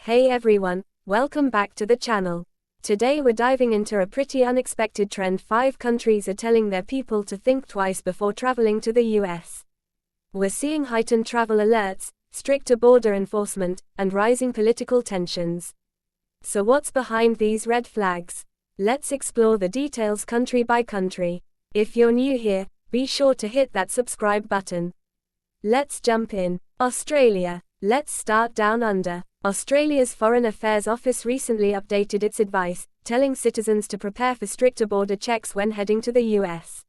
Hey everyone, welcome back to the channel. Today we're diving into a pretty unexpected trend. 5 countries are telling their people to think twice before traveling to the US. We're seeing heightened travel alerts, stricter border enforcement, and rising political tensions. So what's behind these red flags? Let's explore the details country by country. If you're new here, be sure to hit that subscribe button. Let's jump in. Australia. Let's start down under. Australia's Foreign Affairs Office recently updated its advice, telling citizens to prepare for stricter border checks when heading to the US.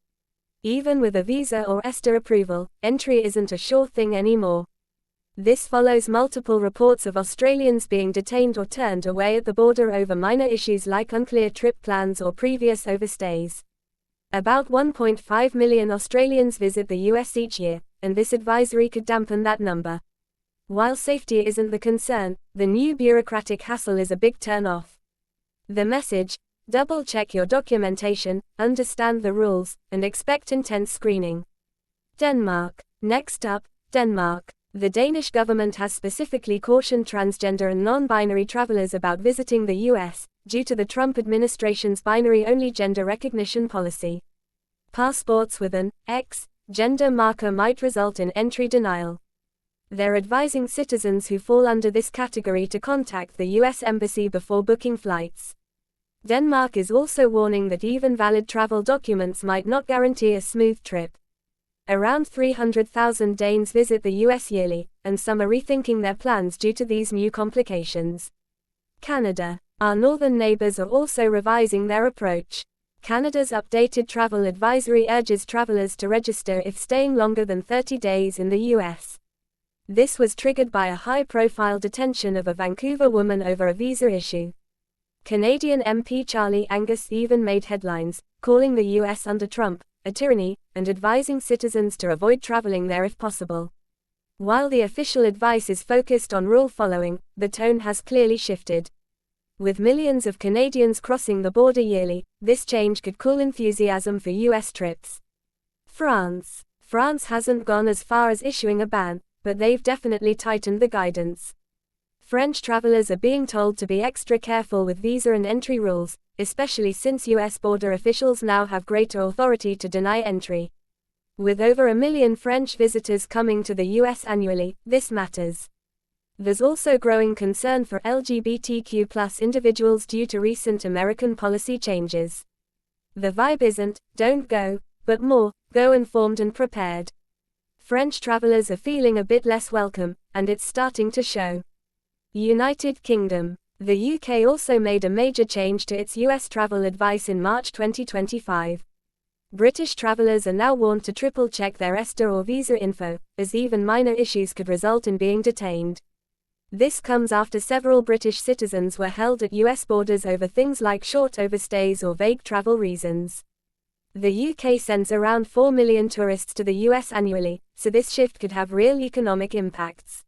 Even with a visa or ESTA approval, entry isn't a sure thing anymore. This follows multiple reports of Australians being detained or turned away at the border over minor issues like unclear trip plans or previous overstays. About 1.5 million Australians visit the US each year, and this advisory could dampen that number. While safety isn't the concern, the new bureaucratic hassle is a big turn-off. The message: double-check your documentation, understand the rules, and expect intense screening. Denmark. Next up, Denmark. The Danish government has specifically cautioned transgender and non-binary travelers about visiting the US, due to the Trump administration's binary-only gender recognition policy. Passports with an X gender marker might result in entry denial. They're advising citizens who fall under this category to contact the US Embassy before booking flights. Denmark is also warning that even valid travel documents might not guarantee a smooth trip. Around 300,000 Danes visit the US yearly, and some are rethinking their plans due to these new complications. Canada. Our northern neighbors are also revising their approach. Canada's updated travel advisory urges travelers to register if staying longer than 30 days in the US. This was triggered by a high-profile detention of a Vancouver woman over a visa issue. Canadian MP Charlie Angus even made headlines, calling the US under Trump a tyranny, and advising citizens to avoid traveling there if possible. While the official advice is focused on rule following, the tone has clearly shifted. With millions of Canadians crossing the border yearly, this change could cool enthusiasm for US trips. France. France hasn't gone as far as issuing a ban, but they've definitely tightened the guidance. French travelers are being told to be extra careful with visa and entry rules, especially since US border officials now have greater authority to deny entry. With over 1 million French visitors coming to the US annually, this matters. There's also growing concern for LGBTQ+ individuals due to recent American policy changes. The vibe isn't, don't go, but more, go informed and prepared. French travelers are feeling a bit less welcome, and it's starting to show. United Kingdom. The UK also made a major change to its US travel advice in March 2025. British travelers are now warned to triple-check their ESTA or visa info, as even minor issues could result in being detained. This comes after several British citizens were held at US borders over things like short overstays or vague travel reasons. The UK sends around 4 million tourists to the US annually, so this shift could have real economic impacts.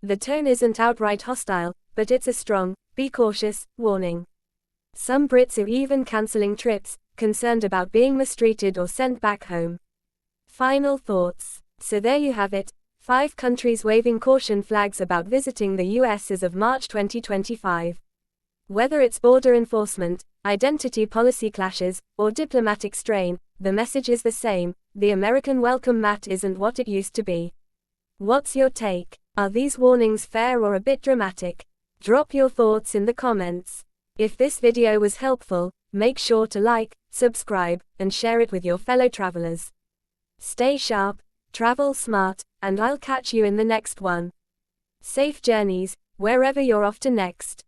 The tone isn't outright hostile, but it's a strong, be cautious, warning. Some Brits are even cancelling trips, concerned about being mistreated or sent back home. Final thoughts. So there you have it, 5 countries waving caution flags about visiting the US as of March 2025. Whether it's border enforcement, identity policy clashes, or diplomatic strain, the message is the same: the American welcome mat isn't what it used to be. What's your take? Are these warnings fair or a bit dramatic? Drop your thoughts in the comments. If this video was helpful, make sure to like, subscribe, and share it with your fellow travelers. Stay sharp, travel smart, and I'll catch you in the next one. Safe journeys, wherever you're off to next.